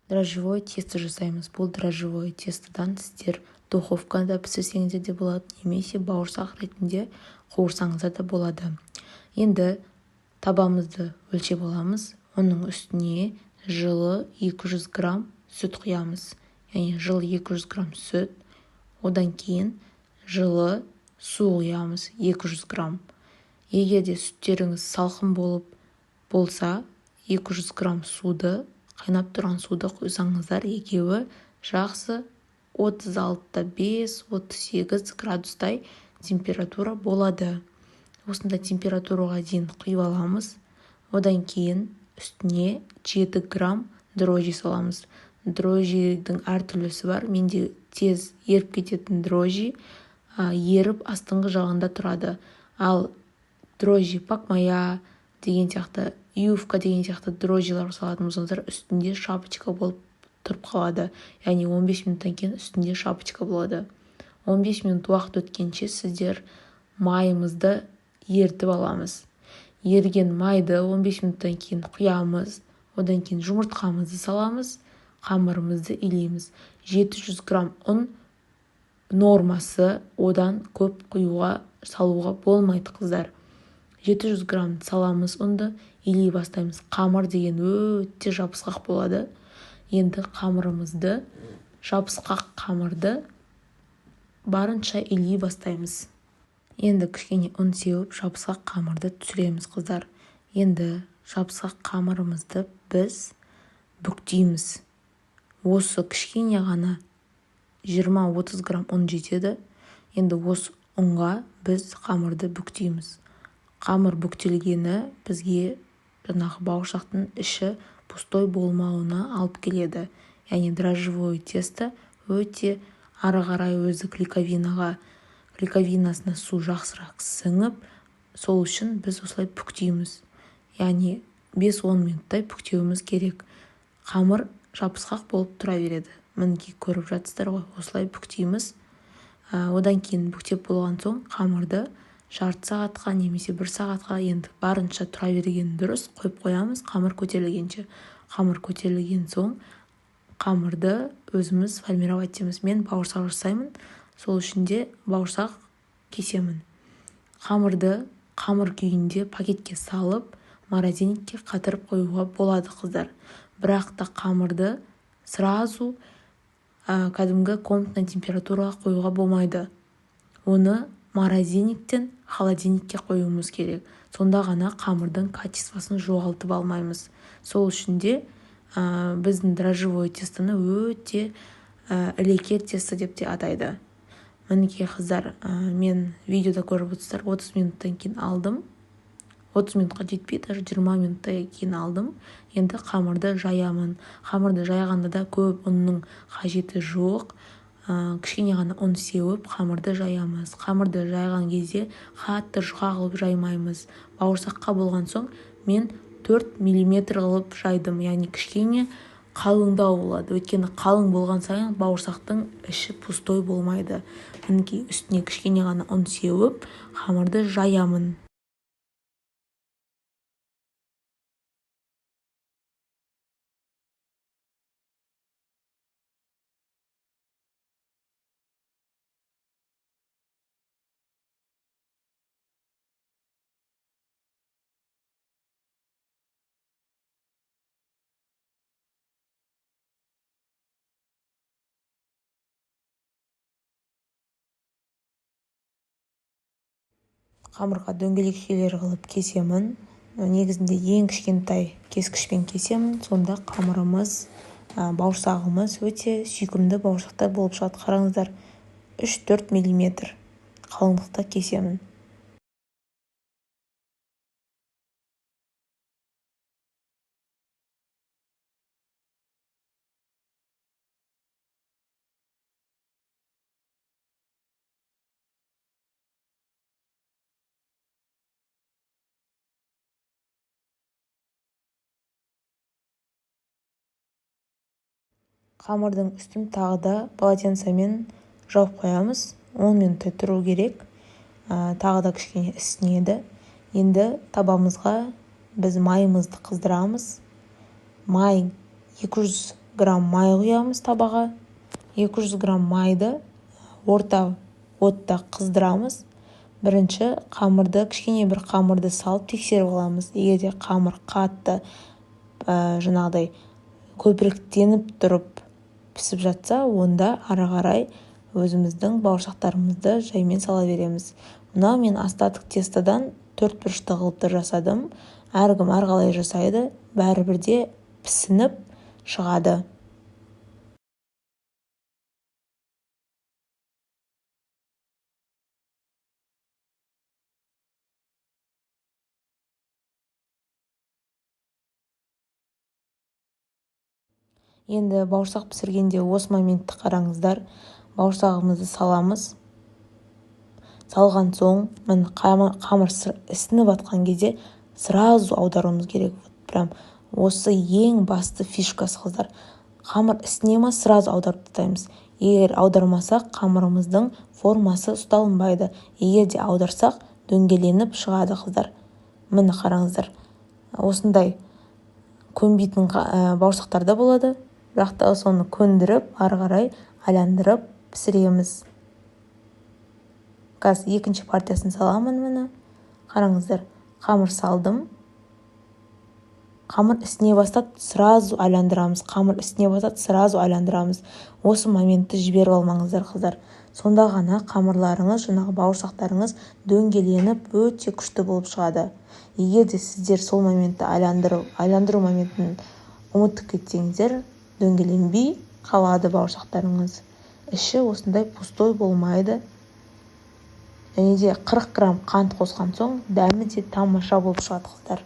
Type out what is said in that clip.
дрожжевое тесто жасаймыз. Бұл дрожжевое тестодан сіздер духовкада пісірсеңіздер де болады, немесе бауырсақ ретінде қуырсаңыздар да болады. Енді табамызды өлшеп аламыз. Оның үстіне жылы 200 грамм сүт құямыз. Яғни жылы 200 грамм сүт. Одан кейін жылы су құямыз 200 грамм. Егер де сүттеріңіз салқын болса, 200 грамм суды, қайнап тұрған суды құйсаңыздар, екеуі жақсы 36-38 градустай температура болады. Осында температураға дейін құйып аламыз. Одан кейін үстіне 7 грамм дрожжи саламыз. Дрожжидің әртүрлісі бар. Менде тез еріп кететін дрожжи еріп астыңғы жағында тұрады. Ал дрожжи пакмая деген сияқты, ювка деген сияқты дрожжилар салатын болсаңыздар, үстінде шапочка болып тұрып қалады. Яғни 15 минуттан кейін үстінде шапочка болады. 15 минут уақыт өткенше сіздер майымызды ертіп аламыз. Ерген майды 15 минуттан кейін құямыз. Одан кейін жұмыртқамызды саламыз, қамырымызды илейміз. 700 грамм ұн нормасы, одан көп салуға болмайды, қыздар. 700 грамм саламыз ұнды, илей бастаймыз. Қамыр деген өте жабысқақ болады. Енді жабысқақ қамырды барынша илей бастаймыз. Енді кішкене ұн сеуіп, жабысқақ қамырды түсіреміз, қыздар. Енді жабысқақ қамырымызды біз бүктейміз. Осы кішкене ғана 20-30 грамм ұн жетеді. Енді осы ұнға біз қамырды бүктейміз. Қамыр бүктелгені бізге жаңағы бауырсақтың іші пустой болмауына алып келеді. Яғни дрожжевое тесто өте ары қарай өзі клейковинасына су жақсырақ сіңіп, сол үшін біз осылай бүктейміз. Яғни 5-10 минуттай бүктеуіміз керек. Қамыр жабысқақ болып тұра береді. Мінекей көріп жатсыздар ғой, осылай бүктейміз. Одан кейін бүктеп болған соң қамырды жарты сағатқа немесе 1 сағатқа, енді барынша тұра берген дұрыс, қойып қоямыз қамыр көтерілгенше. Қамыр көтерілген соң қамырды өзіміз формировать етеміз. Мен бауырсақ жасаймын, сол үшін де бауырсақ кесемін. Қамыр күйінде пакетке салып, морозильникке қатырып қоюға болады, қыздар. Бірақ та қамырды сразу кәдімгі комнатный температураға қоюға болмайды. Оны морозильниктен холодильникке қоюымыз керек. Сонда ғана қамырдың качествосын жоғалтып алмаймыз. Сол үшін де біздің дрожжевое тестоны өте ілекер тесто деп те атайды. Мінекей, қыздар, мен видеода көріп отырсыздар, 30 минуттан кейін алдым. 30 минутқа жетпей, даже 20 минуттан кейін алдым. Енді қамырды жаямын. Қамырды жайғанда да көп ұнның қажеті жоқ. Кішкене ғана ұн сеуіп, қамырды жаямыз. Қамырды жайған кезде қатты жұқа қылып жаймаймыз. Бауырсаққа болған соң мен 4 мм қылып жайдым. Яғни кішкене қалыңдау болады. Өйткені қалың болған сайын бауырсақтың іші пустой болмайды. Мінекей үстіне кішкене ғана ұн сеуіп, қамырды жаямын. Қамырға дөңгелекшелер қылып кесемін. Негізінде ең кішкентай кескішпен кесемін. Сонда қамырымыз, бауырсағымыз өте сүйкімді бауырсақтар болып шығады. Қараңыздар, 3-4 мм қалыңдықта кесемін. Қамырдың үстін тағы да полотенцемен жауып қоямыз. 10 минуттай тұру керек. Тағы да кішкене ісінеді. Енді табамызға біз майымызды қыздырамыз. Май 200 грамм май құямыз табаға. 200 грамм майды орта отта қыздырамыз. Бірінші кішкене бір қамырды салып тексеріп аламыз. Егерде қамыр қатты жаңағыдай көпіректеніп тұрып пісіп жатса, онда ары қарай өзіміздің бауырсақтарымызды жаймен сала береміз. Мынау мен остаток тестодан 4 бұрышты қылып жасадым. Әркім әрқалай жасайды, бәрібір де пісініп шығады. Енді бауырсақ пісіргенде осы моментті қараңыздар. Бауырсағымызды саламыз. Салған соң, қамыр ісініп атқан кезде сразу аударуымыз керек. Прям осы ең басты фишкасы, қыздар. Қамыр ісіне ма, сразу аударып тастаймыз. Егер аудармасақ, қамырымыздың формасы ұсталынбайды. Егер де аударсақ, дөңгеленіп шығады, қыздар. Міне қараңыздар. Осындай көнбейтін бауырсақтар да болады. Бірақ та соны көндіріп, ары қарай айландырып пісіреміз. Қазір екінші партиясын саламын міне. Қараңыздар, қамыр салдым. Қамыр ісіне бастады, сразу айландырамыз. Қамыр ісіне бастады, сразу айландырамыз. Осы моментті жіберіп алмаңыздар, қыздар. Сонда ғана қамырларыңыз, жаңағы бауырсақтарыңыз дөңгеленіп, өте күшті болып шығады. Егер де сіздер сол моментті айландыру моментін ұмытып кетсеңіздер, дөңгеленбей қалады бауырсақтарыңыз. Іші осындай пустой болмайды. Және де 40 грамм қант қосқан соң дәмі де тамаша болып шығады, қыздар.